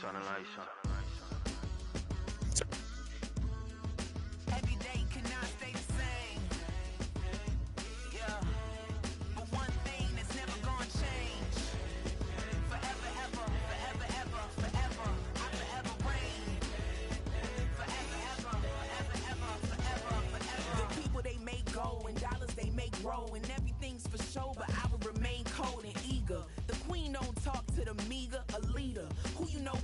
Turn the lights on. Every day cannot stay the same. Yeah. But one thing that's never gonna change. Forever, ever, forever, ever, forever. I forever reign. Forever, ever, forever, ever, forever, forever. The people they make go and dollars they make grow. And everything's for show, but I will remain cold and eager. The queen don't talk to the meager, a leader. Who you know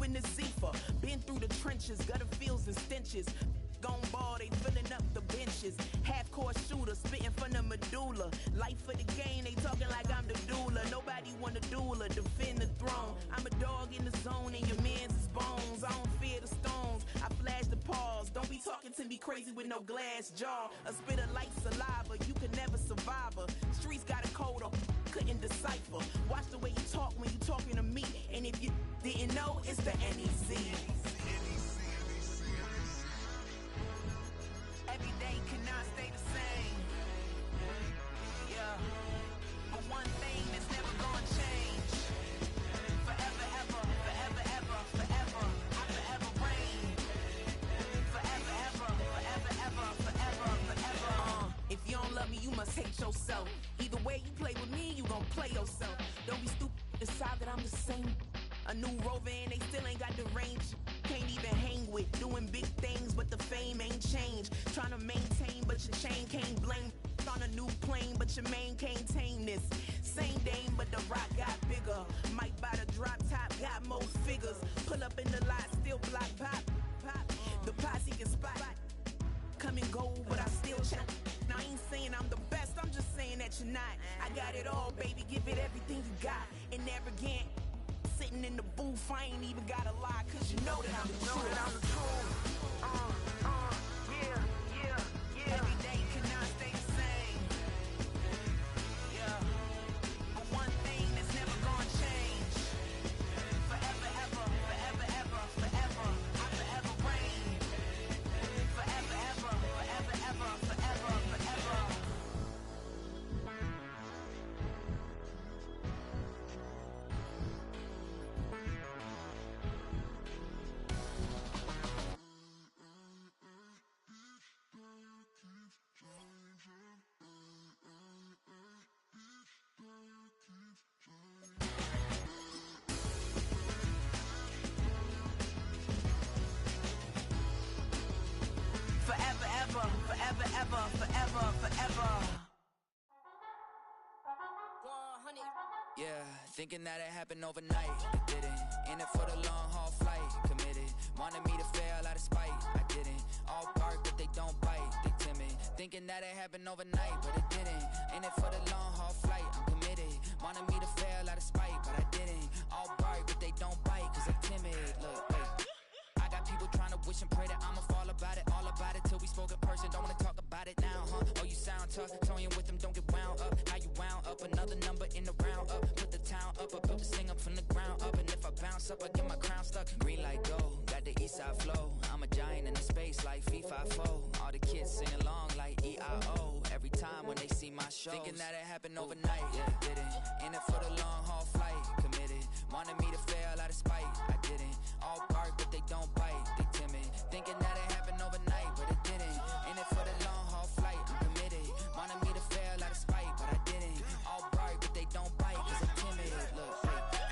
in the Zephyr? Been through the trenches, gutter fields and stenches. Gone ball, they filling up the benches. Half-court shooter, spitting from the medulla. Life for the game, they talking like I'm the doula. Nobody want a doula, defend the throne. I'm a dog in the zone and your man's is bones. I don't fear the stones, I flash the paws. Don't be talking to me crazy with no glass jaw. A spit of light saliva, you can never survive her. Streets got a code of couldn't decipher. Watch the way you talk when you talking to me. And if you didn't know, it's the NEC. Every day cannot stay the same. Yeah. But one thing that's never gonna change. Forever, ever, forever, ever, forever. I forever reign. Forever, ever, forever, ever, forever, forever. If you don't love me, you must hate yourself. Either way you play with me, you gon' play yourself. Don't be stupid, decide that I'm the same. A new rover and they still ain't got the range. Can't even hang with, doing big things, but the fame ain't changed. Trying to maintain, but your chain can't blame. On a new plane, but your main can't tame this. Same dame, but the rock got bigger. Might buy the drop top, got more figures. Pull up in the lot, still block pop. The posse can spot. Come and go, but I still check. Now I ain't saying I'm the best, I'm just saying that you're not. I got it all, baby, give it everything you got. And never again. Sitting in the booth, I ain't even gotta lie, cause you know that I'm the truth. Yeah. Every day cannot stay the same. Yeah. But one thing that's never gonna change. Forever, ever, forever, ever, forever. I forever reign. Forever, ever, forever, ever, forever, forever. Forever, ever, forever, ever, forever, forever. Yeah, thinking that it happened overnight. It didn't. In it for the long haul flight. Committed. Wanted me to fail out of spite. I didn't. All bark, but they don't bite. They timid. Thinking that it happened overnight, but it didn't. In it for the long haul flight. I'm committed. Wanted me to fail out of spite, but I didn't. All bark, but they don't bite, cause they timid. Look, wait. I got people trying to wish and pray that I'ma fall about it. All about it till we spoke in person. Don't wanna talk about it now, huh? Oh, you sound tough. Toying with them, don't get wound up. How you wound up? Another number in the round up. Put the town up. I built this thing up from the ground up. And if I bounce up, I get my crown stuck. Green light go. Got the east side flow. I'm a giant in the space like FIFA 4. All the kids sing along like EIO. Every time when they see my show. Thinking that it happened overnight. Yeah, didn't. In it for the long haul flight. Committed. Wanted me to fail out of spite. I didn't. All bark, but they don't bite. They timid. Thinking that it happened overnight, but it didn't. In it for the long haul flight. I'm committed. Wanted me to fail out of spite, but I didn't. All bark, but they don't bite, cause I'm timid. Look,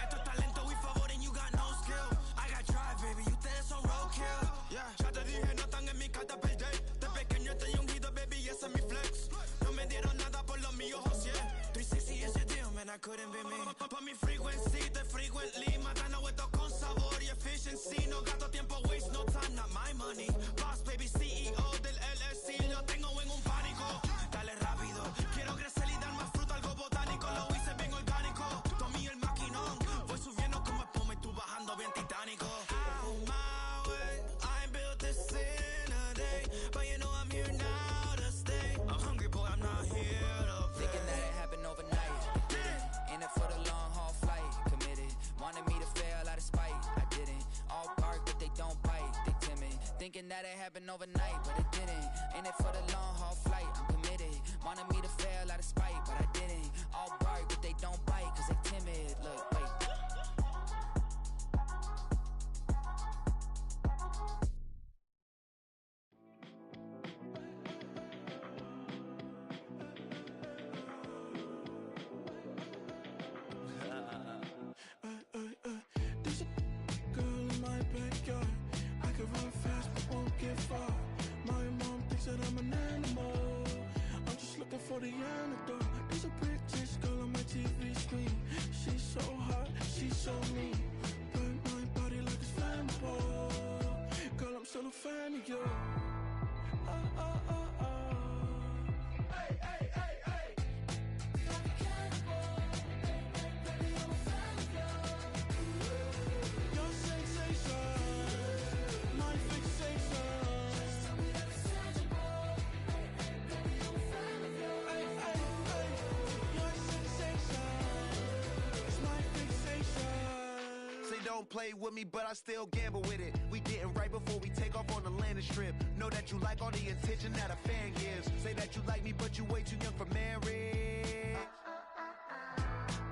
Esto es talento y favor and you got no skill. I got drive, baby, ustedes son roadkill. Yeah, ya te dije, no están en mi carta perder. De pequeño estoy ungido, baby, ese es mi flex. No me dieron nada por lo mío, José. 360 is your deal, man, I couldn't be me. Pa' mi frequency, te frequently. Matando esto con sabor y efficiency. No gasto tiempo, waste no time, not my money. Boss, baby, CEO del LLC. Lo tengo en un pánico. Dale rápido, quiero crecer y dar más fruto, algo botánico. Lo hice bien orgánico. Tomé el maquinón. Voy subiendo como espuma y tú bajando bien titánico. Out my way, I ain't built this in a day. But you know I'm here now to stay. I'm hungry, boy, I'm not here to play. thinking that it happened overnight. It didn't. In it for the long haul flight. Committed. Wanted me to fail out of spite. I didn't. All bark, but they don't bite. They timid. Thinking that it happened overnight, but it didn't. In it for the long haul flight. I'm committed. Wanted me to fail out of spite, but I didn't. All bark, but they don't bite, cause they timid. Look, wait. can run fast but won't get far. My mom thinks that I'm an animal. I'm just looking for the antidote. There's a British girl on my TV screen. She's so hot, she's so mean. Burn my body like it's flammable. Girl, I'm still a fan of you. Hey, hey, hey, hey. Like a cannibal. Baby, I'm a fan of you. Your sensation, my fixation. Just tell me that it's tangible. Baby, I'm a fan of you. Hey, hey, hey. Your sensation is my fixation. Say don't play with me, but I still gamble with it. We getting right before we take off on the landing strip. Know that you like all the attention that a fan gives. Say that you like me, but you way too young for marriage.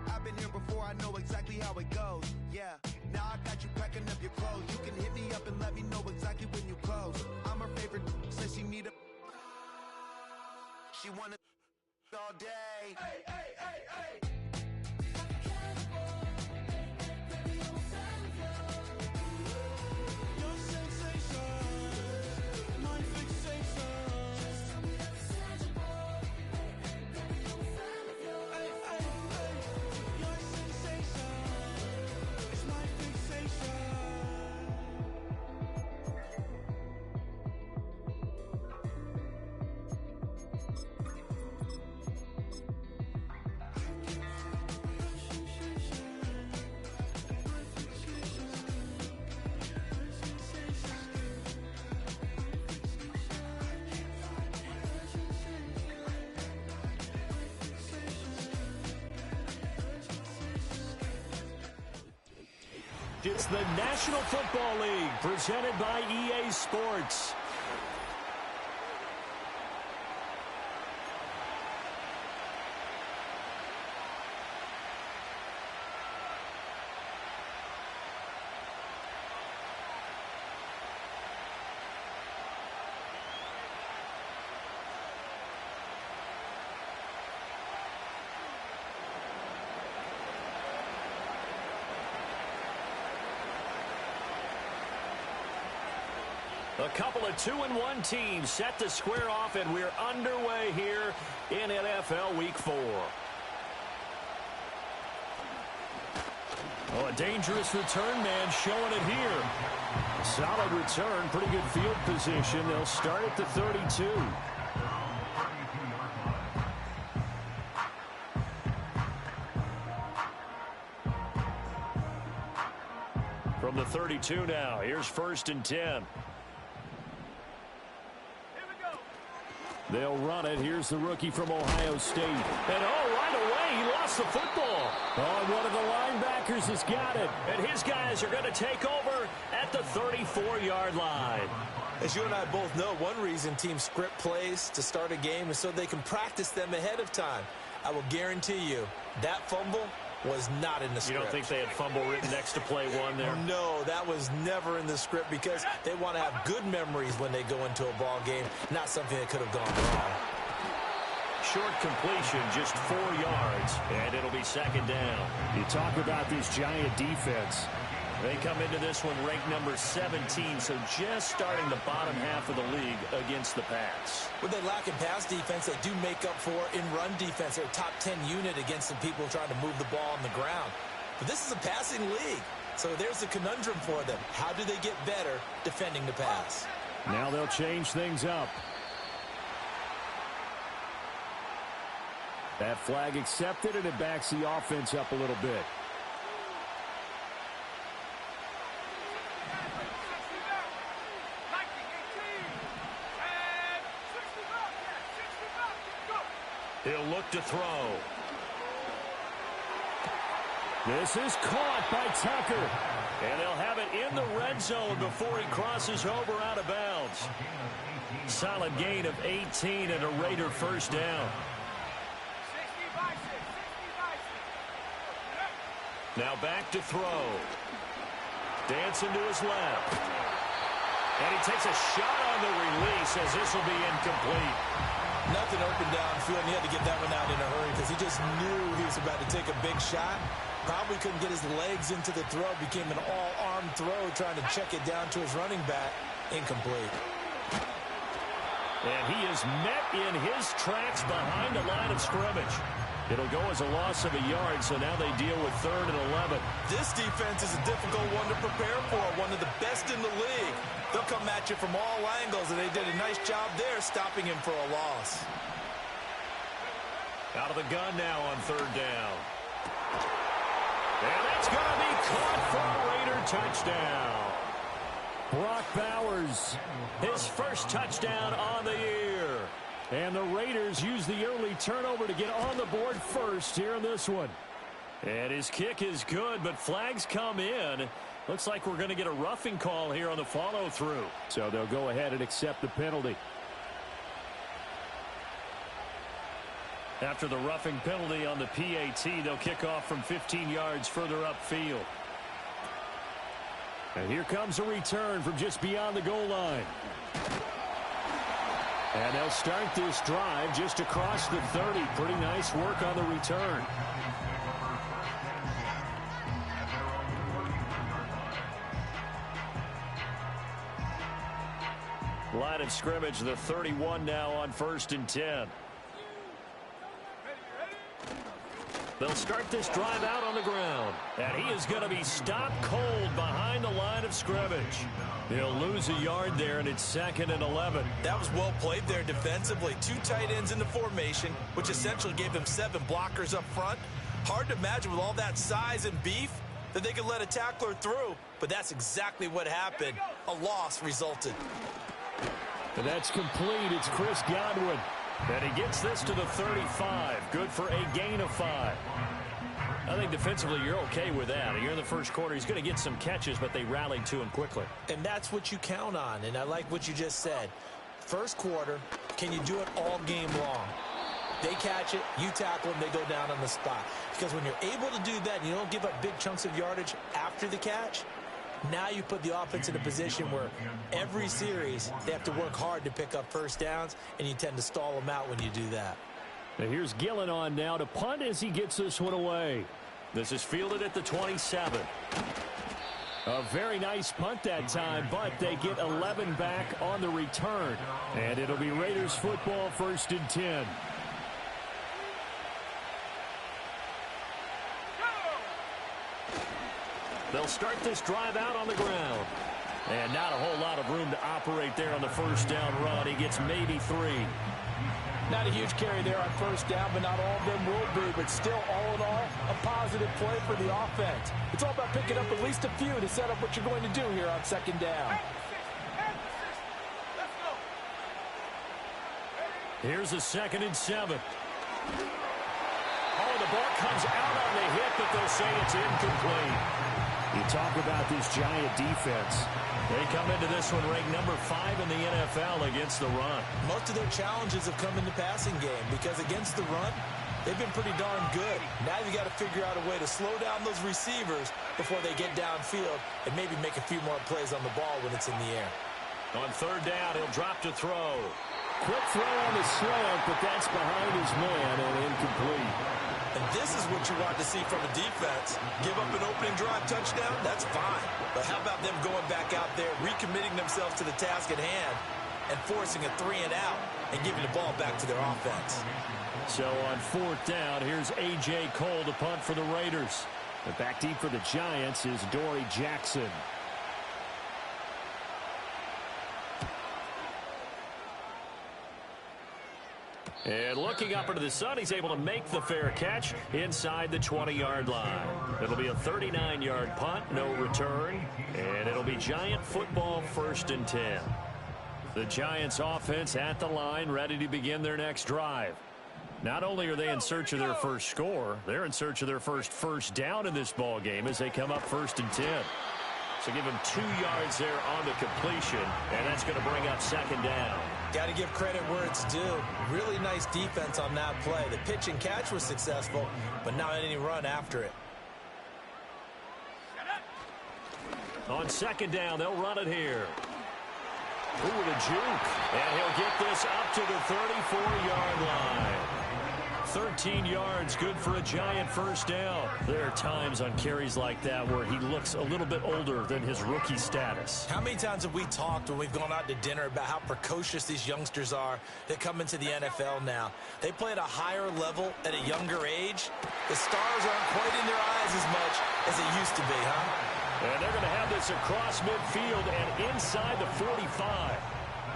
I've been here before, I know exactly how it goes. Yeah, now I got you packing up your clothes. You can hit me up and let me know exactly when you close. I'm her favorite, says she need a... She wanna all day. Hey, hey, hey, hey. It's the National Football League presented by EA Sports. A couple of 2-1 teams set to square off, and we're underway here in NFL Week 4. Oh, a dangerous return man showing it here. Solid return, pretty good field position. They'll start at the 32. From the 32 now, here's 1st and 10. They'll run it. Here's the rookie from Ohio State. And, right away, he lost the football. Oh, one of the linebackers has got it. And his guys are going to take over at the 34-yard line. As you and I both know, one reason teams script plays to start a game is so they can practice them ahead of time. I will guarantee you that fumble was not in the script. You don't think they had fumble written next to play one there? No, that was never in the script because they want to have good memories when they go into a ball game, not something that could have gone wrong. Short completion, just 4 yards, and it'll be 2nd down. You talk about this giant defense. They come into this one ranked number 17, so just starting the bottom half of the league against the pass. What they lack in pass defense, they do make up for in run defense. They're a top 10 unit against some people trying to move the ball on the ground. But this is a passing league, so there's a conundrum for them. How do they get better defending the pass? Now they'll change things up. That flag accepted, and it backs the offense up a little bit. He'll look to throw. This is caught by Tucker. And they'll have it in the red zone before he crosses over out of bounds. Solid gain of 18 and a Raider 1st down. Now back to throw. Dancing to his left. And he takes a shot on the release as this will be incomplete. Nothing open downfield, and he had to get that one out in a hurry because he just knew he was about to take a big shot. Probably couldn't get his legs into the throw. Became an all-arm one throw, trying to check it down to his running back. Incomplete. And he is met in his tracks behind the line of scrimmage. It'll go as a loss of a yard, so now they deal with 3rd and 11. This defense is a difficult one to prepare for, one of the best in the league. They'll come at you from all angles, and they did a nice job there stopping him for a loss. Out of the gun now on 3rd down. And that's going to be caught for a Raider touchdown. Brock Bowers, his first touchdown on the year. And the Raiders use the early turnover to get on the board first here in this one. And his kick is good, but flags come in. Looks like we're going to get a roughing call here on the follow-through. So they'll go ahead and accept the penalty. After the roughing penalty on the PAT, they'll kick off from 15 yards further upfield. And here comes a return from just beyond the goal line. And they'll start this drive just across the 30. Pretty nice work on the return. Line of scrimmage, the 31 now on 1st and 10. They'll start this drive out on the ground. And he is going to be stopped cold behind the line of scrimmage. He'll lose a yard there, and it's 2nd and 11. That was well played there defensively. 2 tight ends in the formation, which essentially gave them 7 blockers up front. Hard to imagine with all that size and beef that they could let a tackler through, but that's exactly what happened. A loss resulted. And that's complete. It's Chris Godwin. And he gets this to the 35. Good for a gain of 5. I think defensively you're okay with that. Here in the first quarter, he's going to get some catches, but they rallied to him quickly. And that's what you count on, and I like what you just said. First quarter, can you do it all game long? They catch it, you tackle them, they go down on the spot. Because when you're able to do that and you don't give up big chunks of yardage after the catch, now you put the offense in a position where every series they have to work hard to pick up first downs, and you tend to stall them out when you do that. Now here's Gillen on now to punt as he gets this one away. This is fielded at the 27. A very nice punt that time, but they get 11 back on the return. And it'll be Raiders football, 1st and 10. They'll start this drive out on the ground. And not a whole lot of room to operate there on the first down run. He gets maybe 3. Not a huge carry there on first down, but not all of them will be. But still, all in all, a positive play for the offense. It's all about picking up at least a few to set up what you're going to do here on 2nd down. Here's a 2nd and 7. Oh, the ball comes out on the hit, but they'll say it's incomplete. You talk about this Giant defense. They come into this one ranked number 5 in the NFL against the run. Most of their challenges have come in the passing game because against the run, they've been pretty darn good. Now you got to figure out a way to slow down those receivers before they get downfield and maybe make a few more plays on the ball when it's in the air. On 3rd down, he'll drop to throw. Quick throw on the slant, but that's behind his man and incomplete. And this is what you want to see from a defense. Give up an opening drive touchdown, that's fine. But how about them going back out there, recommitting themselves to the task at hand, and forcing a 3-and-out and giving the ball back to their offense. So on 4th down, here's A.J. Cole to punt for the Raiders. And back deep for the Giants is Dory Jackson. And looking up into the sun, he's able to make the fair catch inside the 20-yard line. It'll be a 39-yard punt, no return, and it'll be Giant football, 1st and 10. The Giants offense at the line, ready to begin their next drive. Not only are they in search of their first score, they're in search of their first down in this ball game as they come up 1st and 10. So give him 2 yards there on the completion, and that's going to bring up 2nd down. Got to give credit where it's due. Really nice defense on that play. The pitch and catch was successful, but not any run after it. On 2nd down, they'll run it here. Ooh, the juke. And he'll get this up to the 34-yard line. 13 yards, good for a Giant first down. There are times on carries like that where he looks a little bit older than his rookie status. How many times have we talked when we've gone out to dinner about how precocious these youngsters are that come into the NFL now? They play at a higher level at a younger age. The stars aren't quite in their eyes as much as they used to be, huh? And they're going to have this across midfield and inside the 45.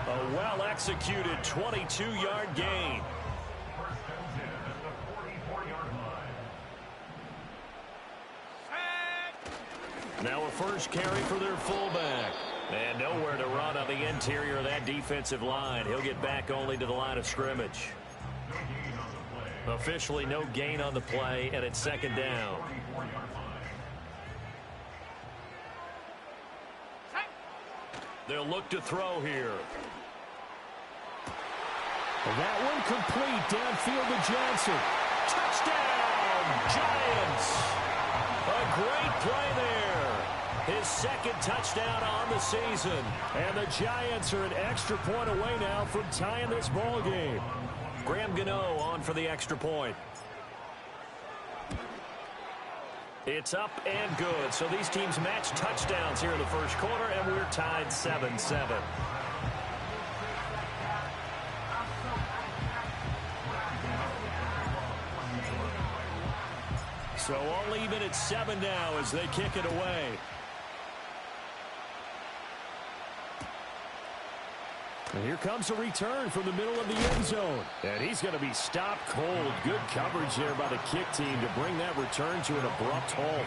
A well-executed 22-yard gain. Now a first carry for their fullback. And nowhere to run on the interior of that defensive line. He'll get back only to the line of scrimmage. Officially no gain on the play, and it's second down. They'll look to throw here. And that one complete downfield to Johnson. Touchdown, Giants! A great play there. His second touchdown on the season. And the Giants are an extra point away now from tying this ball game. Graham Gano on for the extra point. It's up and good. So these teams match touchdowns here in the first quarter, and we're tied 7-7. So all even at 7 now as they kick it away. And here comes a return from the middle of the end zone. And he's going to be stopped cold. Good coverage there by the kick team to bring that return to an abrupt halt.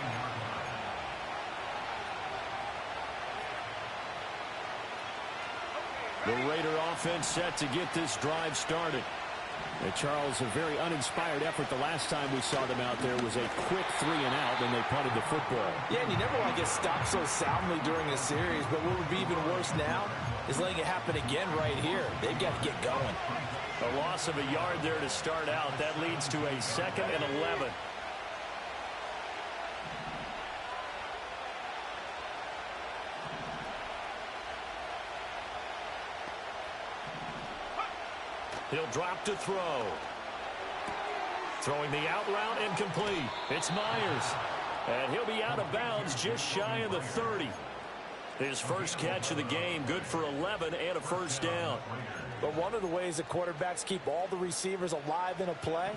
The Raider offense set to get this drive started. And Charles, a very uninspired effort the last time we saw them out there was a quick 3-and-out when they punted the football. Yeah, and you never want to get stopped so soundly during a series, but what would be even worse now is letting it happen again right here. They've got to get going. A loss of a yard there to start out. That leads to a 2nd and 11. He'll drop to throw. Throwing the out route incomplete. It's Myers. And he'll be out of bounds just shy of the 30. His first catch of the game, good for 11 and a first down. But one of the ways that quarterbacks keep all the receivers alive in a play,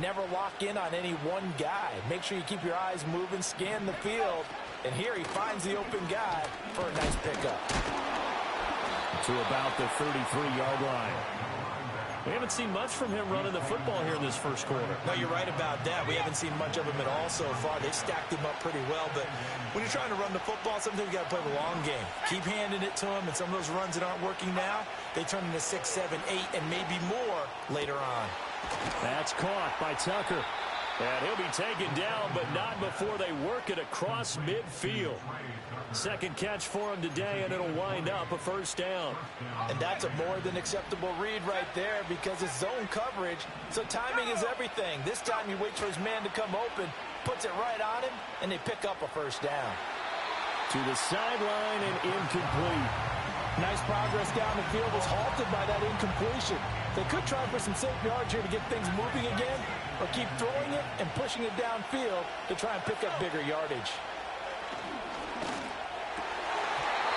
never lock in on any one guy. Make sure you keep your eyes moving, scan the field. And here he finds the open guy for a nice pickup. To about the 33-yard line. We haven't seen much from him running the football here in this first quarter. No, you're right about that. We haven't seen much of him at all so far. They've stacked him up pretty well, but when you're trying to run the football, sometimes you got to play the long game. Keep handing it to him, and some of those runs that aren't working now, they turn into 6, 7, 8, and maybe more later on. That's caught by Tucker. And he'll be taken down, but not before they work it across midfield. Second catch for him today, and it'll wind up a first down. And that's a more than acceptable read right there because it's zone coverage, so timing is everything. This time he waits for his man to come open, puts it right on him, and they pick up a first down. To the sideline and incomplete. Nice progress down the field was halted by that incompletion. They could try for some safe yards here to get things moving again, or keep throwing it and pushing it downfield to try and pick up bigger yardage.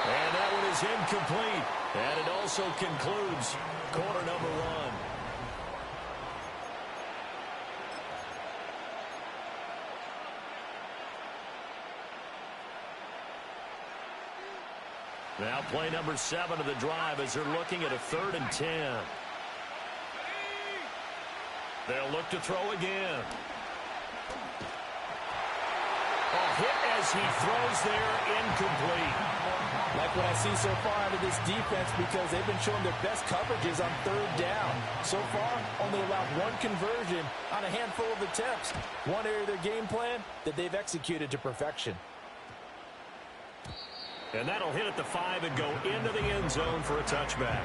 And that one is incomplete. And it also concludes quarter number 1. Now play number 7 of the drive as they're looking at a 3rd and 10. They'll look to throw again. A hit as he throws there, incomplete. Like what I see so far out of this defense because they've been showing their best coverages on 3rd down. So far, only allowed 1 conversion on a handful of attempts. One area of their game plan that they've executed to perfection. And that'll hit at the 5 and go into the end zone for a touchback.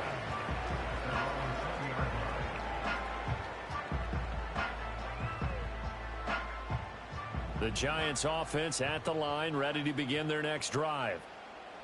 The Giants offense at the line, ready to begin their next drive.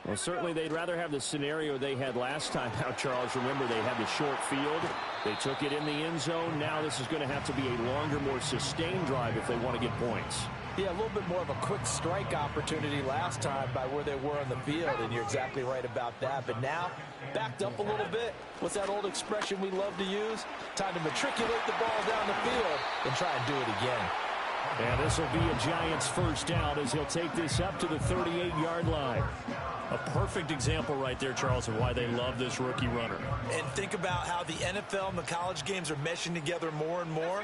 Well, certainly they'd rather have the scenario they had last time out, Charles. Remember, they had the short field. They took it in the end zone. Now this is going to have to be a longer, more sustained drive if they want to get points. Yeah, a little bit more of a quick strike opportunity last time by where they were on the field, and you're exactly right about that. But now, backed up a little bit. What's that old expression we love to use? Time to matriculate the ball down the field and try and do it again. And this will be a Giants first down as he'll take this up to the 38-yard line. A perfect example right there, Charles, of why they love this rookie runner. And think about how the NFL and the college games are meshing together more and more.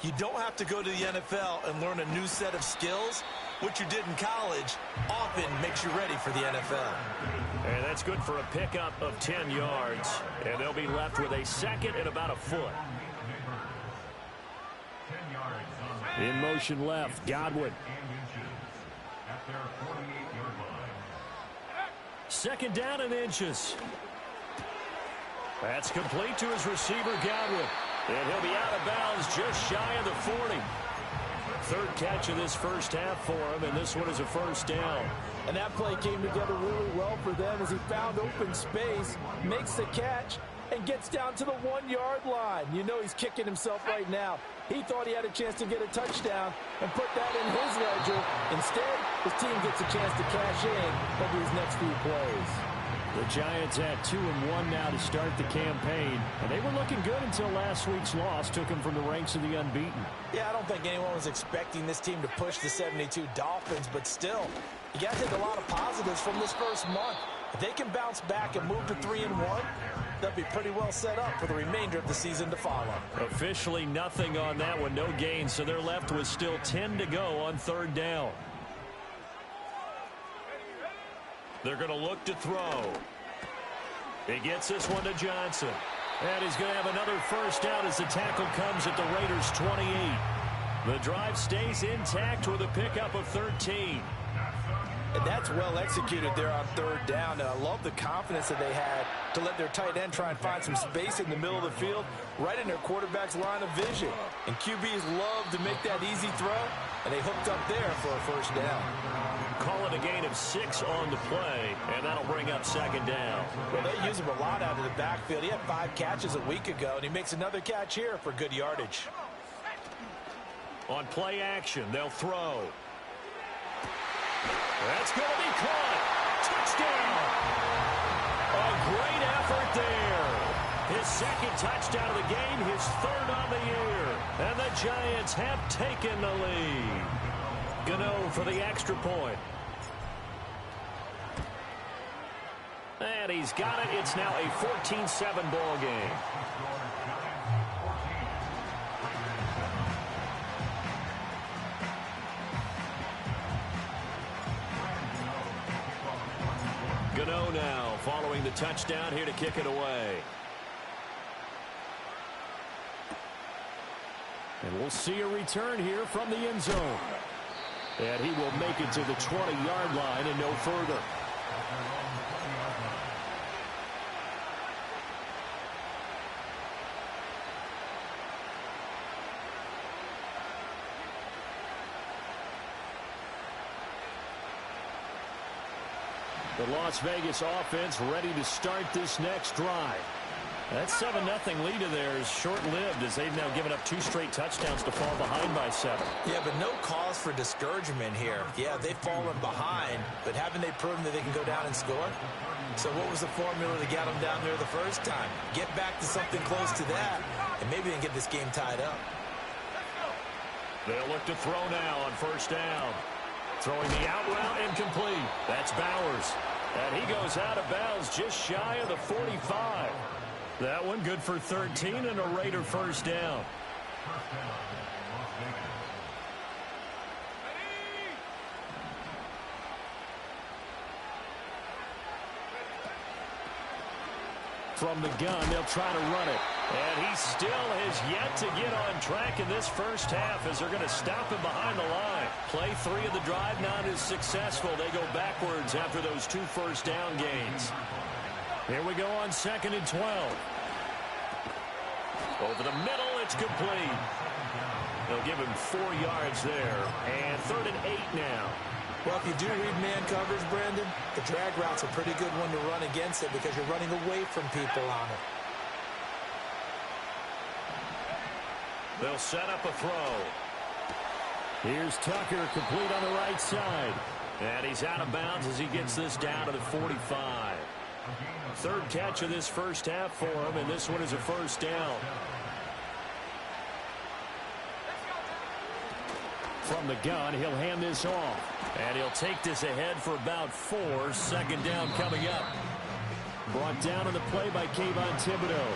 You don't have to go to the NFL and learn a new set of skills. What you did in college often makes you ready for the NFL. And that's good for a pickup of 10 yards. And they'll be left with a second and about a foot. In motion left, Godwin. Second down and inches. That's complete to his receiver, Godwin. And he'll be out of bounds just shy of the 40. Third catch of this first half for him, and this one is a first down. And that play came together really well for them as he found open space, makes the catch, and gets down to the 1-yard line. You know he's kicking himself right now. He thought he had a chance to get a touchdown and put that in his ledger. Instead, his team gets a chance to cash in over his next few plays. The Giants at 2-1 now to start the campaign. And they were looking good until last week's loss took them from the ranks of the unbeaten. Yeah, I don't think anyone was expecting this team to push the 72 Dolphins, but still, you got to take a lot of positives from this first month. If they can bounce back and move to 3-1, they'll be pretty well set up for the remainder of the season to follow. Officially nothing on that one, no gain, so they're left with still 10 to go on third down. They're going to look to throw. He gets this one to Johnson. And he's going to have another first down as the tackle comes at the Raiders' 28. The drive stays intact with a pickup of 13. And that's well executed there on third down. And I love the confidence that they had to let their tight end try and find some space in the middle of the field, right in their quarterback's line of vision. And QBs love to make that easy throw, and they hooked up there for a first down. Call it a gain of 6 on the play, and that'll bring up second down. Well, they use him a lot out of the backfield. He had 5 catches a week ago, and he makes another catch here for good yardage. On play action, they'll throw. That's going to be caught. Touchdown. A great effort there. His second touchdown of the game, his third on the year. And the Giants have taken the lead. Gano for the extra point. And he's got it. It's now a 14-7 ball game. Gano now following the touchdown here to kick it away. And we'll see a return here from the end zone. And he will make it to the 20-yard line and no further. The Las Vegas offense ready to start this next drive. That 7-0 lead of theirs short-lived as they've now given up 2 straight touchdowns to fall behind by 7. Yeah, but no cause for discouragement here. Yeah, they've fallen behind, but haven't they proven that they can go down and score? So what was the formula to get them down there the first time? Get back to something close to that, and maybe they can get this game tied up. They'll look to throw now on first down. Throwing the out route incomplete. That's Bowers. And he goes out of bounds just shy of the 45. That one good for 13 and a Raider first down. From the gun, they'll try to run it. And he still has yet to get on track in this first half as they're going to stop him behind the line. Play 3 of the drive not as successful. They go backwards after those 2 first down gains. Here we go on 2nd and 12. Over the middle, it's complete. They'll give him 4 yards there. And 3rd and 8 now. Well, if you do read man coverage, Brandon, the drag route's a pretty good one to run against it because you're running away from people on it. They'll set up a throw. Here's Tucker, complete on the right side. And he's out of bounds as he gets this down to the 45. 3rd catch of this first half for him, and this one is a first down. From the gun, he'll hand this off. And he'll take this ahead for about 4. 2nd down coming up. Brought down on the play by Kayvon Thibodeau.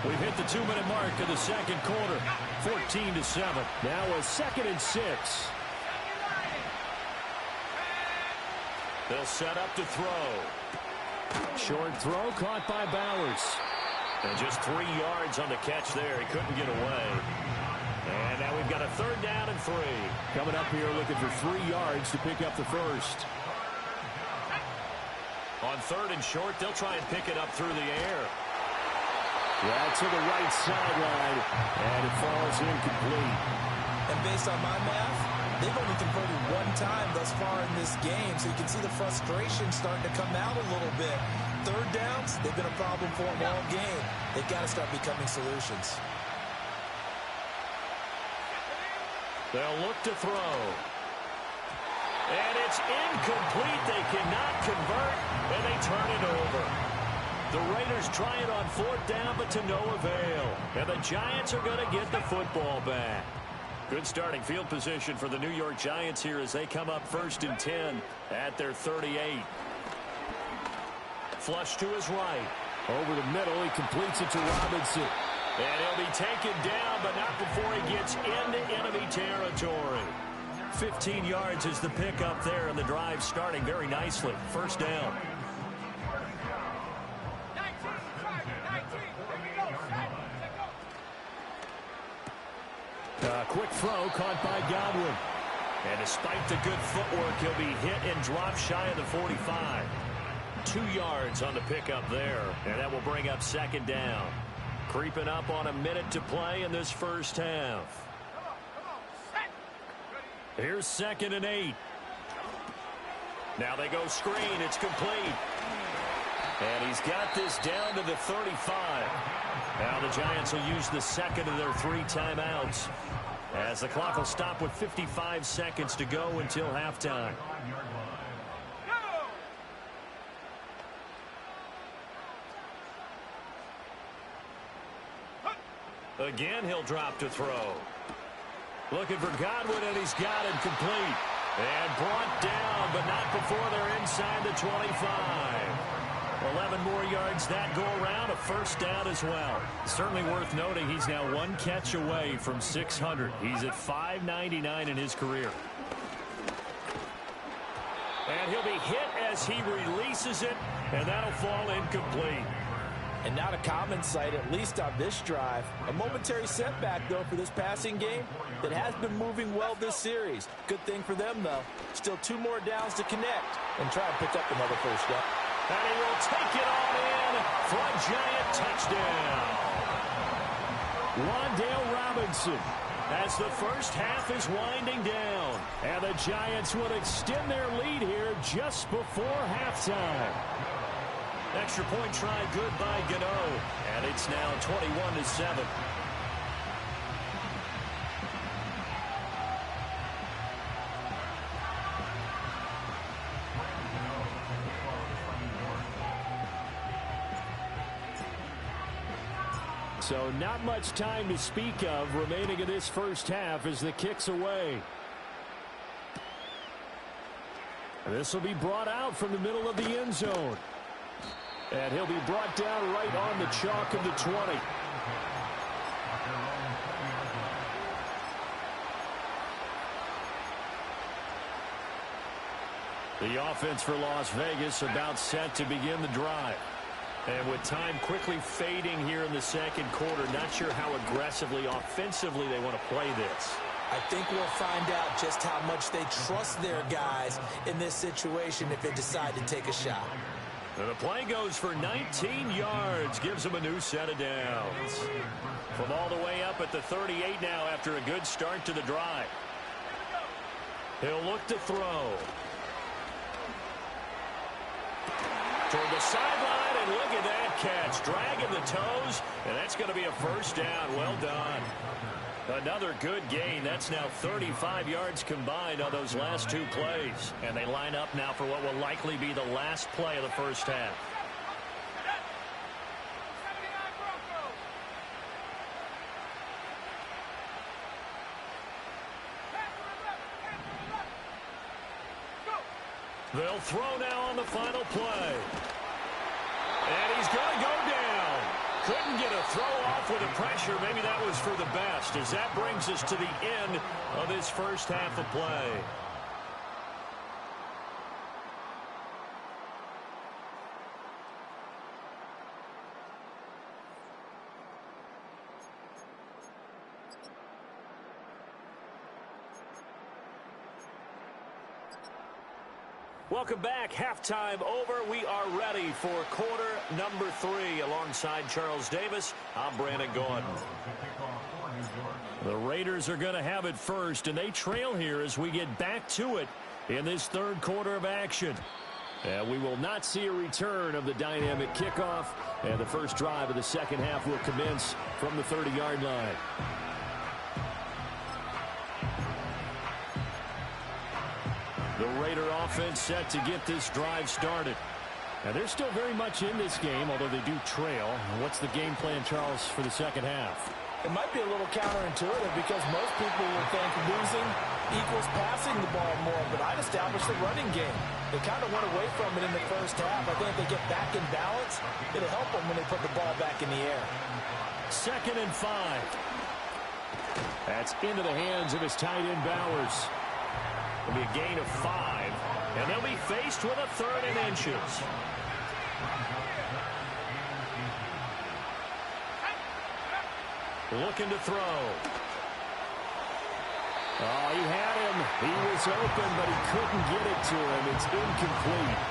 We've hit the 2-minute mark of the second quarter. 14-7. Now a 2nd and 6. They'll set up to throw. Short throw caught by Bowers. And just 3 yards on the catch there. He couldn't get away. And now we've got a 3rd down and 3. Coming up here looking for 3 yards to pick up the first. On 3rd and short, they'll try and pick it up through the air. Yeah, to the right sideline, and it falls incomplete. And based on my math, they've only converted 1 time thus far in this game, so you can see the frustration starting to come out a little bit. 3rd downs, they've been a problem for them all game. They've got to start becoming solutions. They'll look to throw. And it's incomplete. They cannot convert, and they turn it over. The Raiders try it on 4th down, but to no avail. And the Giants are going to get the football back. Good starting field position for the New York Giants here as they come up 1st and 10 at their 38. Flush to his right. Over the middle, he completes it to Robinson. And he'll be taken down, but not before he gets into enemy territory. 15 yards is the pickup there, and the drive starting very nicely. 1st down. Quick throw caught by Godwin. And despite the good footwork, he'll be hit and dropped shy of the 45. 2 yards on the pickup there, and that will bring up 2nd down. Creeping up on a minute to play in this first half. Here's 2nd and 8. Now they go screen. It's complete. And he's got this down to the 35. Now the Giants will use the 2nd of their 3 timeouts, as the clock will stop with 55 seconds to go until halftime. Again, he'll drop to throw. Looking for Godwin, and he's got it complete. And brought down, but not before they're inside the 25. 11 more yards that go around, a 1st down as well. Certainly worth noting he's now 1 catch away from 600. He's at 599 in his career. And he'll be hit as he releases it, and that'll fall incomplete. And not a common sight, at least on this drive. A momentary setback, though, for this passing game that has been moving well this series. Good thing for them, though. Still 2 more downs to connect and try and pick up another 1st down. And he will take it on in for a Giant touchdown. Wan'Dale Robinson, as the first half is winding down. And the Giants will extend their lead here just before halftime. Extra point try good by Gano. And it's now 21-7. So not much time to speak of remaining in this first half as the kick's away. This will be brought out from the middle of the end zone. And he'll be brought down right on the chalk of the 20. The offense for Las Vegas about set to begin the drive. And with time quickly fading here in the second quarter, not sure how aggressively, offensively they want to play this. I think we'll find out just how much they trust their guys in this situation if they decide to take a shot. And the play goes for 19 yards, gives him a new set of downs. From all the way up at the 38 now after a good start to the drive. He'll look to throw. Toward the sideline, and look at that catch. Dragging the toes, and that's going to be a first down. Well done. Another good gain. That's now 35 yards combined on those last two plays. And they line up now for what will likely be the last play of the first half. They'll throw now on the final play. And he's going to go down. Couldn't get a throw off with the pressure. Maybe that was for the best, as that brings us to the end of this first half of play. Welcome back. Halftime over. We are ready for quarter number 3. Alongside Charles Davis, I'm Brandon Gordon. The Raiders are going to have it first, and they trail here as we get back to it in this third quarter of action. And we will not see a return of the dynamic kickoff, and the first drive of the second half will commence from the 30-yard line. The Raider offense set to get this drive started. Now, they're still very much in this game, although they do trail. What's the game plan, Charles, for the second half? It might be a little counterintuitive because most people will think losing equals passing the ball more, but I'd establish the running game. They kind of went away from it in the first half. I think if they get back in balance, it'll help them when they put the ball back in the air. 2nd and 5. That's into the hands of his tight end, Bowers. It'll be a gain of 5, and they'll be faced with a 3rd and inches. Looking to throw. Oh, he had him. He was open, but he couldn't get it to him. It's incomplete.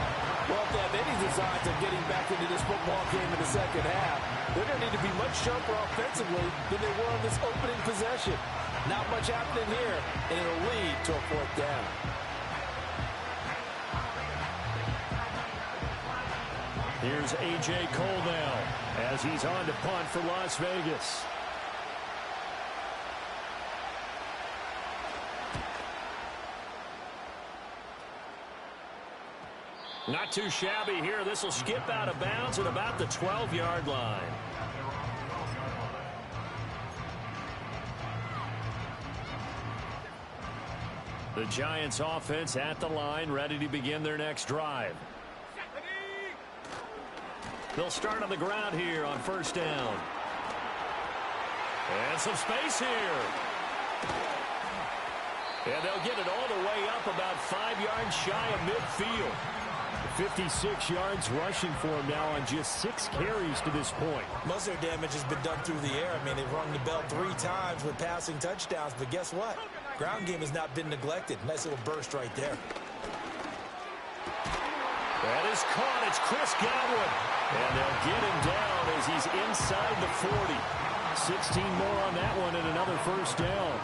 Well, if they have any designs of getting back into this football game in the second half, they're going to need to be much sharper offensively than they were on this opening possession. Not much happening here, and it'll lead to a 4th down. Here's A.J. Cole now as he's on to punt for Las Vegas. Not too shabby here. This will skip out of bounds at about the 12-yard line. The Giants offense at the line, ready to begin their next drive. They'll start on the ground here on 1st down. And some space here. And they'll get it all the way up about 5 yards shy of midfield. 56 yards rushing for him now on just 6 carries to this point. Most of their damage has been done through the air. I mean, they've rung the bell 3 times with passing touchdowns, but guess what? Ground game has not been neglected. Nice little burst right there. That is caught. It's Chris Godwin. And they'll get him down as he's inside the 40. 16 more on that one and another 1st down.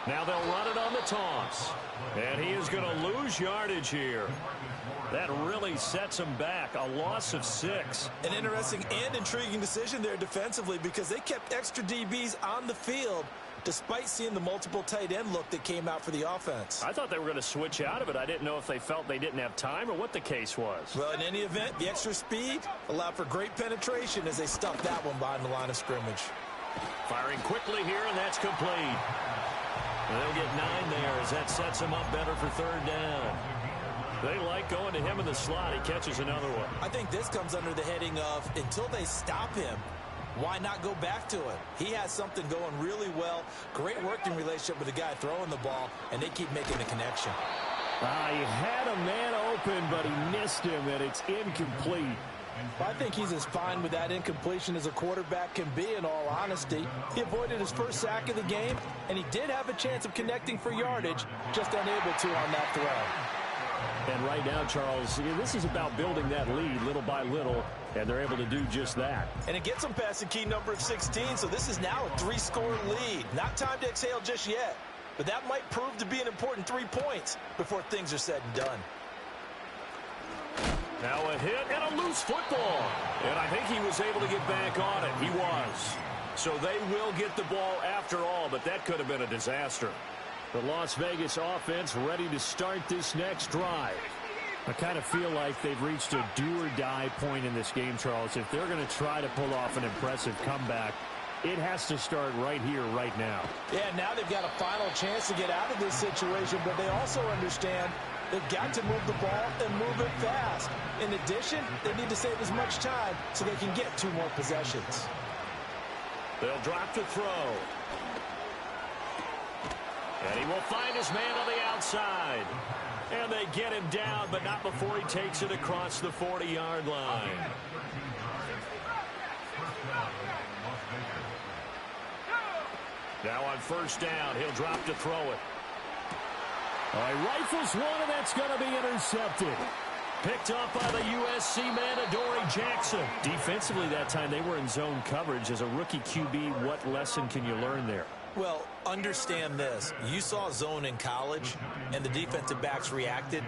Now they'll run it on the toss. And he is going to lose yardage here. That really sets him back. A loss of 6. An interesting and intriguing decision there defensively because they kept extra DBs on the field despite seeing the multiple tight end look that came out for the offense. I thought they were going to switch out of it. I didn't know if they felt they didn't have time or what the case was. Well, in any event, the extra speed allowed for great penetration as they stuffed that one behind the line of scrimmage. Firing quickly here, and that's complete. They'll get 9 there as that sets him up better for 3rd down. They like going to him in the slot. He catches another one. I think this comes under the heading of until they stop him, why not go back to it? He has something going really well. Great working relationship with the guy throwing the ball, and they keep making the connection. He had a man open, but he missed him, and it's incomplete. Well, I think he's as fine with that incompletion as a quarterback can be, in all honesty. He avoided his first sack of the game, and he did have a chance of connecting for yardage, just unable to on that throw. And right now, Charles, this is about building that lead little by little, and they're able to do just that. And it gets them past the key number of 16, so this is now a 3-score lead. Not time to exhale just yet, but that might prove to be an important 3 points before things are said and done. Now a hit and a loose football. And I think he was able to get back on it. He was. So they will get the ball after all, but that could have been a disaster. The Las Vegas offense ready to start this next drive. I kind of feel like they've reached a do-or-die point in this game, Charles. If they're going to try to pull off an impressive comeback, it has to start right here, right now. Yeah, now they've got a final chance to get out of this situation, but they also understand they've got to move the ball and move it fast. In addition, they need to save as much time so they can get 2 more possessions. They'll drop to throw. And he will find his man on the outside. And they get him down, but not before he takes it across the 40-yard line. Now on first down, he'll drop to throw it. All right, rifles one, and that's going to be intercepted. Picked up by the USC man, Adoree Jackson. Defensively that time, they were in zone coverage. As a rookie QB, what lesson can you learn there? Well, understand this. You saw zone in college, and the defensive backs reacted,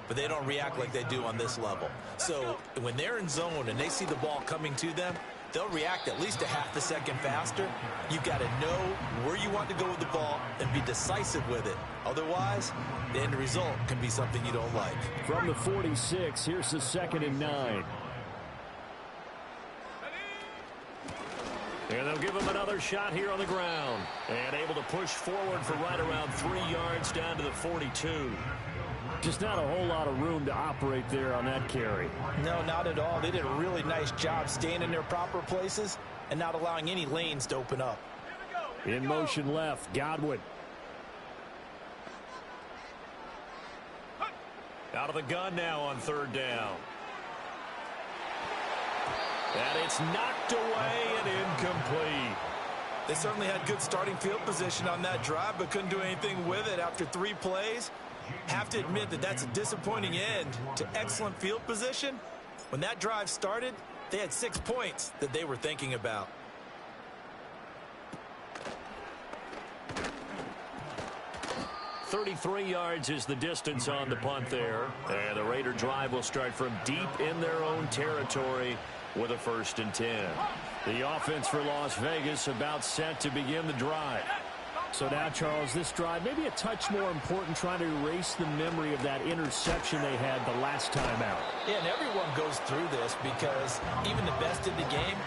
but they don't react like they do on this level. So when they're in zone and they see the ball coming to them, they'll react at least a half a second faster. You've got to know where you want to go with the ball and be decisive with it. Otherwise, the end result can be something you don't like. From the 46, here's the 2nd and 9. And they'll give him another shot here on the ground. And able to push forward for right around 3 yards down to the 42. Just not a whole lot of room to operate there on that carry. No, not at all. They did a really nice job staying in their proper places and not allowing any lanes to open up. In motion left, Godwin. Out of the gun now on 3rd down. And it's knocked away and incomplete. They certainly had good starting field position on that drive, but couldn't do anything with it after 3 plays. Have to admit that that's a disappointing end to excellent field position. When that drive started, they had 6 points that they were thinking about. .33 yards is the distance on the punt there. And the Raider drive will start from deep in their own territory with a 1st and 10. The offense for Las Vegas about set to begin the drive. So now, Charles, this drive maybe a touch more important, trying to erase the memory of that interception they had the last time out. Yeah, and everyone goes through this because even the best in the game,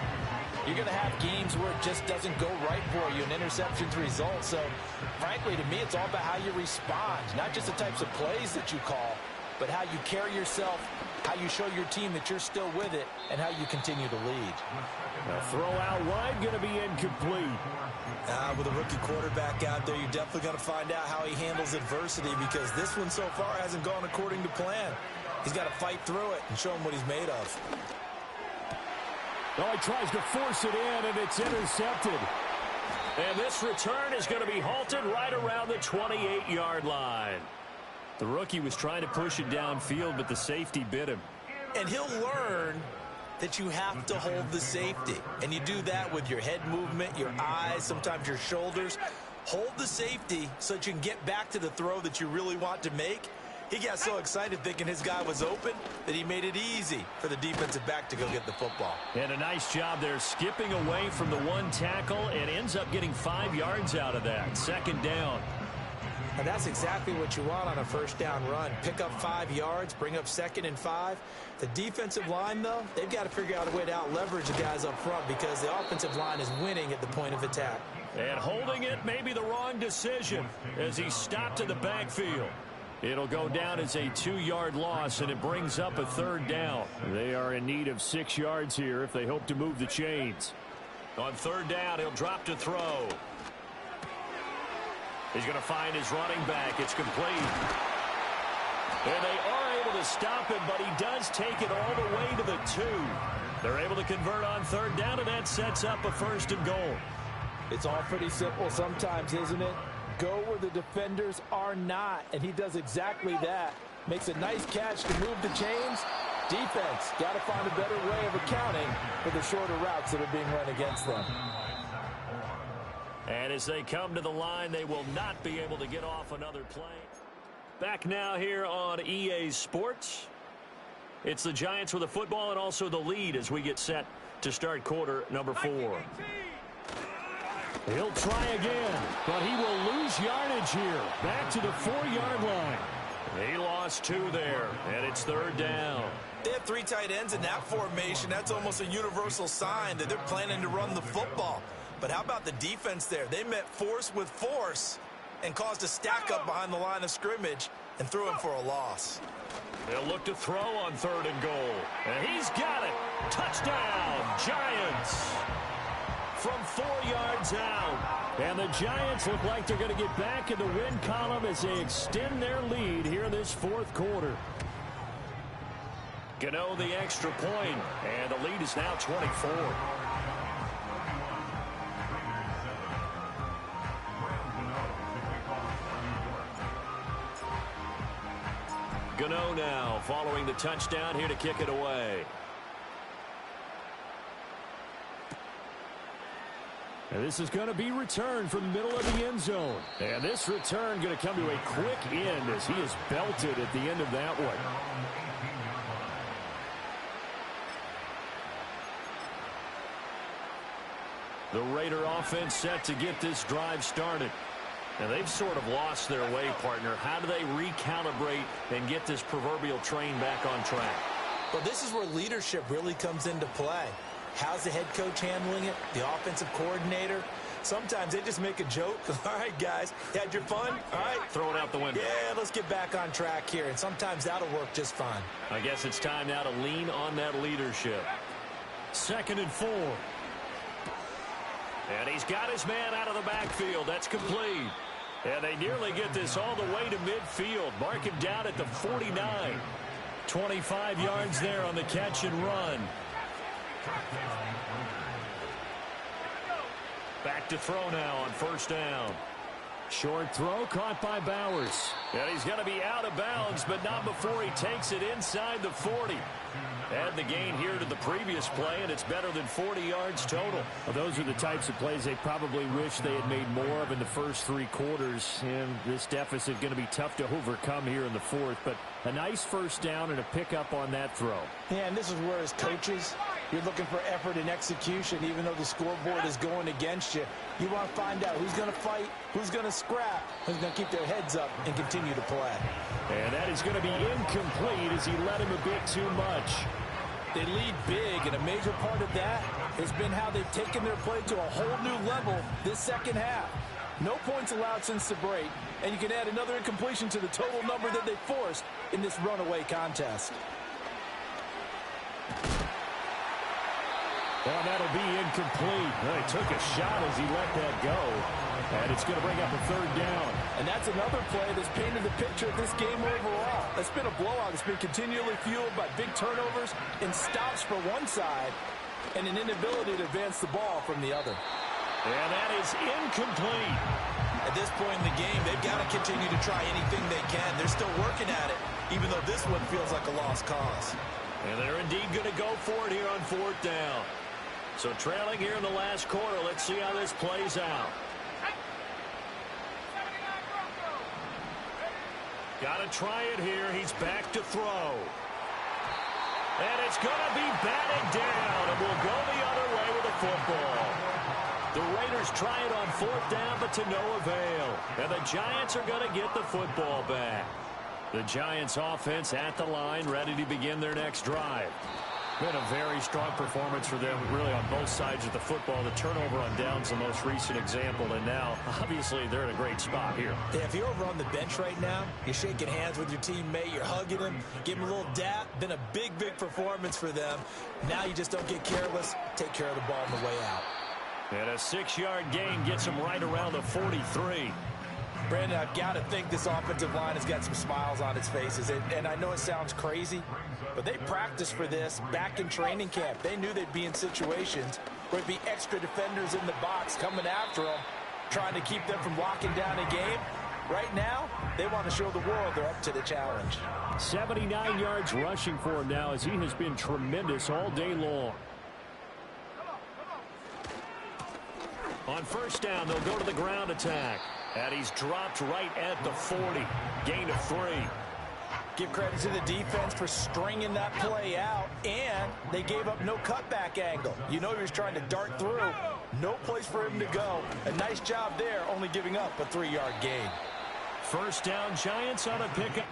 you're going to have games where it just doesn't go right for you, and interceptions result. So, frankly, to me, it's all about how you respond, not just the types of plays that you call, but how you carry yourself, how you show your team that you're still with it, and how you continue to lead. A throw out wide, going to be incomplete. With a rookie quarterback out there, you're definitely going to find out how he handles adversity, because this one so far hasn't gone according to plan. He's got to fight through it and show him what he's made of. Oh, he tries to force it in, and it's intercepted. And this return is going to be halted right around the 28-yard line. The rookie was trying to push it downfield, but the safety bit him. And he'll learn that you have to hold the safety. And you do that with your head movement, your eyes, sometimes your shoulders. Hold the safety so that you can get back to the throw that you really want to make. He got so excited thinking his guy was open that he made it easy for the defensive back to go get the football. And a nice job there, skipping away from the 1 tackle, and ends up getting 5 yards out of that. 2nd down. And that's exactly what you want on a 1st down run. Pick up 5 yards, bring up 2nd and 5. The defensive line, though, they've got to figure out a way to out-leverage the guys up front, because the offensive line is winning at the point of attack. And holding it may be the wrong decision as he stopped in the backfield. It'll go down as a 2-yard loss, and it brings up a 3rd down. They are in need of 6 yards here if they hope to move the chains. On 3rd down, he'll drop to throw. He's going to find his running back. It's complete. And they are able to stop him, but he does take it all the way to the 2. They're able to convert on third down, and that sets up a 1st and goal. It's all pretty simple sometimes, isn't it? Go where the defenders are not, and he does exactly that. Makes a nice catch to move the chains. Defense got to find a better way of accounting for the shorter routes that are being run against them. And as they come to the line, they will not be able to get off another play. Back now here on EA Sports. It's the Giants with the football and also the lead as we get set to start quarter number 4. He'll try again, but he will lose yardage here. Back to the 4-yard line. He lost 2 there, and it's third down. They have 3 tight ends in that formation. That's almost a universal sign that they're planning to run the football. But how about the defense there? They met force with force and caused a stack up behind the line of scrimmage and threw him for a loss. They'll look to throw on 3rd and goal. And he's got it. Touchdown, Giants. From 4 yards out. And the Giants look like they're going to get back in the win column as they extend their lead here in this 4th quarter. Gano the extra point, and the lead is now 24. Gano now following the touchdown here to kick it away. And this is going to be returned from the middle of the end zone. And this return going to come to a quick end as he is belted at the end of that one. The Raider offense set to get this drive started. And they've sort of lost their way, partner. How do they recalibrate and get this proverbial train back on track? Well, this is where leadership really comes into play. How's the head coach handling it? The offensive coordinator? Sometimes they just make a joke. All right, guys, had your fun? All right. Throw it out the window. Yeah, let's get back on track here. And sometimes that'll work just fine. I guess it's time now to lean on that leadership. 2nd and 4. And he's got his man out of the backfield. That's complete. And they nearly get this all the way to midfield. Mark him down at the 49. 25 yards there on the catch and run. Back to throw now on 1st down. Short throw caught by Bowers. And he's going to be out of bounds, but not before he takes it inside the 40. Add the gain here to the previous play, and it's better than 40 yards total. Well, those are the types of plays they probably wish they had made more of in the first 3 quarters. And this deficit going to be tough to overcome here in the 4th. But a nice 1st down and a pickup on that throw. Yeah, and this is where as coaches, you're looking for effort and execution, even though the scoreboard is going against you. You want to find out who's going to fight, who's going to scrap, who's going to keep their heads up and continue to play. And that is going to be incomplete as he led him a bit too much. They lead big, and a major part of that has been how they've taken their play to a whole new level this 2nd half. No points allowed since the break, and you can add another incompletion to the total number that they forced in this runaway contest. Well, that'll be incomplete. Well, he took a shot as he let that go. And it's going to bring up a 3rd down. And that's another play that's painted the picture of this game overall. It's been a blowout that's been continually fueled by big turnovers and stops for one side and an inability to advance the ball from the other. And that is incomplete. At this point in the game, they've got to continue to try anything they can. They're still working at it, even though this one feels like a lost cause. And they're indeed going to go for it here on 4th down. So trailing here in the last quarter, let's see how this plays out. Got to try it here. He's back to throw. And it's going to be batted down, and we'll go the other way with the football. The Raiders try it on 4th down, but to no avail. And the Giants are going to get the football back. The Giants offense at the line, ready to begin their next drive. Been a very strong performance for them, really, on both sides of the football. The turnover on downs, the most recent example, and now, obviously, they're in a great spot here. Yeah, if you're over on the bench right now, you're shaking hands with your teammate, you're hugging him, give him a little dap. Been a big, big performance for them. Now you just don't get careless. Take care of the ball on the way out. And a 6-yard gain gets him right around the 43. Brandon, I've got to think this offensive line has got some smiles on its faces. And I know it sounds crazy, but they practiced for this back in training camp. They knew they'd be in situations where there'd be extra defenders in the box coming after them, trying to keep them from locking down a game. Right now, they want to show the world they're up to the challenge. 79 yards rushing for him now as he has been tremendous all day long. On first down, they'll go to the ground attack. And he's dropped right at the 40. Gain of 3. Give credit to the defense for stringing that play out, and they gave up no cutback angle. You know he was trying to dart through. No place for him to go. A nice job there, only giving up a 3-yard gain. First down, Giants on a pickup.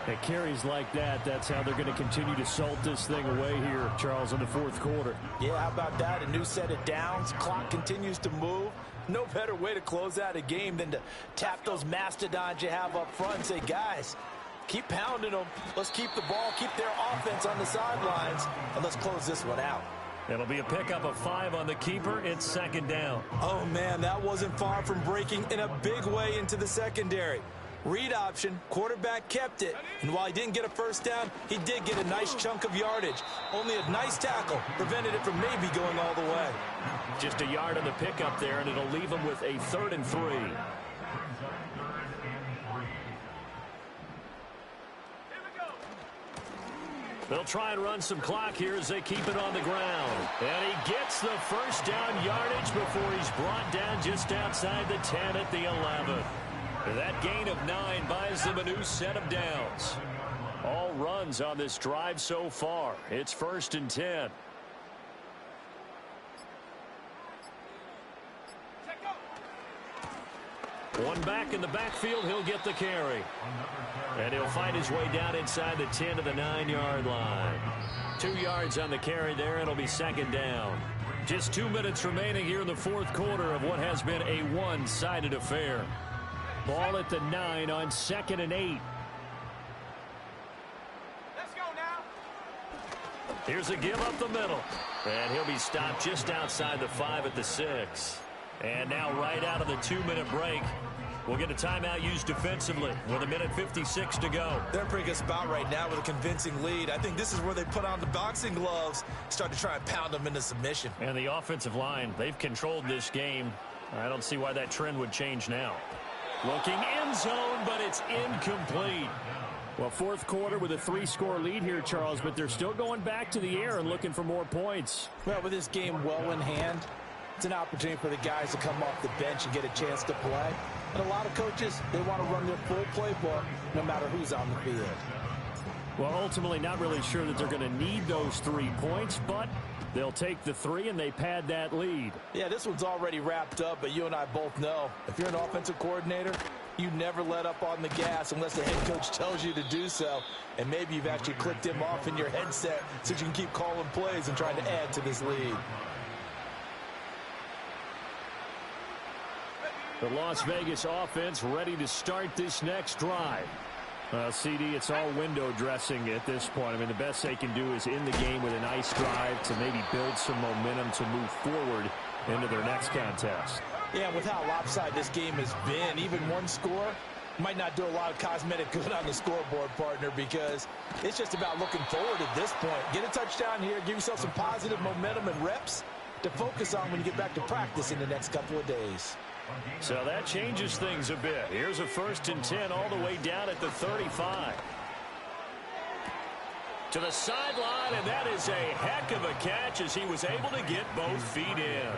At carries like that, that's how they're going to continue to salt this thing away here, Charles, in the fourth quarter. Yeah, how about that? A new set of downs. Clock continues to move. No better way to close out a game than to tap those mastodons you have up front and say, guys, keep pounding them. Let's keep the ball, keep their offense on the sidelines, and let's close this one out. It'll be a pickup of 5 on the keeper. It's second down. Oh, man, that wasn't far from breaking in a big way into the secondary. Read option, quarterback kept it, and while he didn't get a first down, he did get a nice chunk of yardage. Only a nice tackle prevented it from maybe going all the way. Just a yard on the pickup there, and it'll leave him with a 3rd and 3. They'll try and run some clock here as they keep it on the ground. And he gets the first down yardage before he's brought down just outside the 10 at the 11. That gain of 9 buys them a new set of downs. All runs on this drive so far. It's 1st and 10. One back in the backfield, he'll get the carry. And he'll find his way down inside the 10 to the 9-yard line. 2 yards on the carry there, and it'll be second down. Just 2 minutes remaining here in the fourth quarter of what has been a one-sided affair. Ball at the 9 on 2nd and 8. Let's go now. Here's a give up the middle. And he'll be stopped just outside the 5 at the 6. And now right out of the 2-minute break, we'll get a timeout used defensively with 1:56 to go. They're in a pretty good spot right now with a convincing lead. I think this is where they put on the boxing gloves, start to try and pound them into submission. And the offensive line, they've controlled this game. I don't see why that trend would change now. Looking end zone, but it's incomplete. Well, fourth quarter with a 3-score lead here, Charles, but they're still going back to the air and looking for more points. Well, with this game well in hand, it's an opportunity for the guys to come off the bench and get a chance to play. And a lot of coaches, they want to run their full playbook no matter who's on the field. Well, ultimately not really sure that they're going to need those 3 points, but they'll take the 3 and they pad that lead. Yeah, this one's already wrapped up, but you and I both know if you're an offensive coordinator, you never let up on the gas unless the head coach tells you to do so. And maybe you've actually clicked him off in your headset so you can keep calling plays and trying to add to this lead. The Las Vegas offense ready to start this next drive. CD, it's all window dressing at this point. I mean, the best they can do is in the game with a nice drive to maybe build some momentum to move forward into their next contest. Yeah, with how lopsided this game has been, even one score might not do a lot of cosmetic good on the scoreboard, partner, because it's just about looking forward at this point. Get a touchdown here, give yourself some positive momentum and reps to focus on when you get back to practice in the next couple of days. So that changes things a bit. Here's a 1st and 10 all the way down at the 35. To the sideline, and that is a heck of a catch as he was able to get both feet in.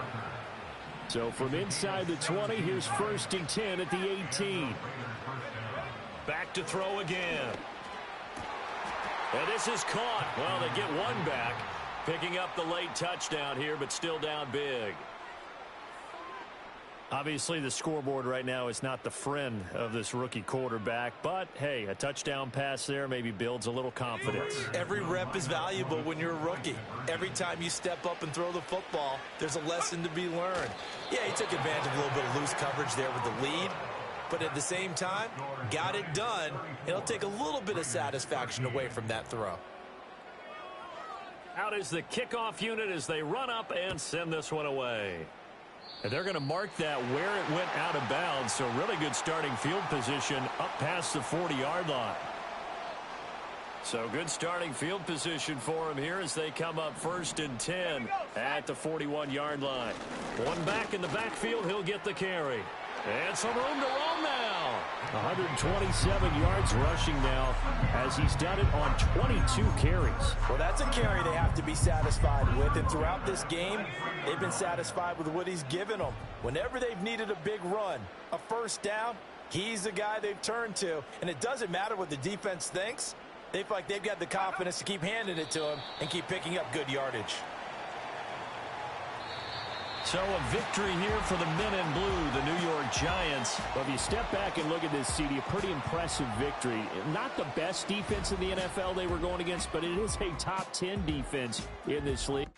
So from inside the 20, here's 1st and 10 at the 18. Back to throw again. And this is caught. Well, they get one back. Picking up the late touchdown here, but still down big. Obviously, the scoreboard right now is not the friend of this rookie quarterback, but, hey, a touchdown pass there maybe builds a little confidence. Every rep is valuable when you're a rookie. Every time you step up and throw the football, there's a lesson to be learned. Yeah, he took advantage of a little bit of loose coverage there with the lead, but at the same time, got it done. It'll take a little bit of satisfaction away from that throw. Out is the kickoff unit as they run up and send this one away. And they're going to mark that where it went out of bounds, so really good starting field position up past the 40-yard line. So good starting field position for them here as they come up 1st and 10 at the 41-yard line. One back in the backfield, he'll get the carry. And some room to roam now. 127 yards rushing now as he's done it on 22 carries. Well, that's a carry they have to be satisfied with. And throughout this game, they've been satisfied with what he's given them. Whenever they've needed a big run, a first down, he's the guy they've turned to. And it doesn't matter what the defense thinks. They feel like they've got the confidence to keep handing it to him and keep picking up good yardage. So a victory here for the men in blue, the New York Giants. Well, if you step back and look at this, CD, a pretty impressive victory. Not the best defense in the NFL they were going against, but it is a top 10 defense in this league.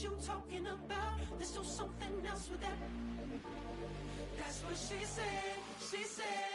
You talking about? Let's do something else with that. That's what she said. She said.